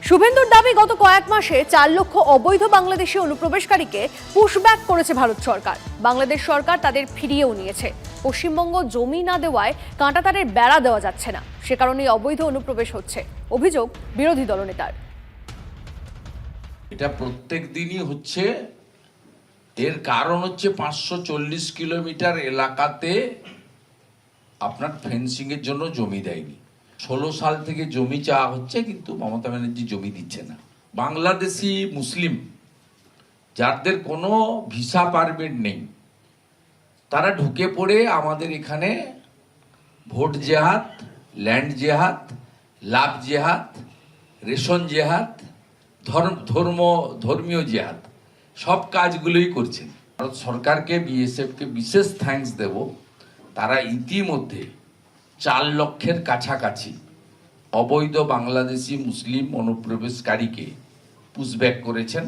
শুভেন্দুর দাবি, গত কয়েক মাসে 4 লক্ষ অবৈধ বাংলাদেশি অনুপ্রবেশকারীকে পুশব্যাক করেছে ভারত সরকার। বাংলাদেশ সরকার তাদের ফিরিয়েও নিয়েছে। পশ্চিমবঙ্গ জমি না দেওয়ায় কাঁটাতারের বেড়া দেওয়া যাচ্ছে না, সে কারণেই অবৈধ অনুপ্রবেশ হচ্ছে, অভিযোগ বিরোধী দলনেতার। এটা প্রত্যেক দিনই হচ্ছে। এর কারণ হচ্ছে 540 কিলোমিটার এলাকাতে আপনার ফেন্সিং এর জন্য জমি দেয়নি। 16 সাল থেকে জমি চাওয়া হচ্ছে, কিন্তু মমতা ব্যানার্জি জমি দিচ্ছে না। বাংলাদেশি মুসলিম যাদের কোনো ভিসা পারমিট নেই, তারা ঢুকে পড়ে আমাদের এখানে ভোট জেহাদ, ল্যান্ড জেহাদ, লাভ জেহাদ, রেশন জেহাদ, ধর্মীয় জেহাদ, সব কাজগুলোই করছেন। ভারত সরকারকে, বিএসএফকে বিশেষ থ্যাঙ্কস দেব। তারা ইতিমধ্যে 4 লক্ষের কাছাকাছি অবৈধ বাংলাদেশি মুসলিম অনুপ্রবেশকারীকে পুশব্যাক করেছেন।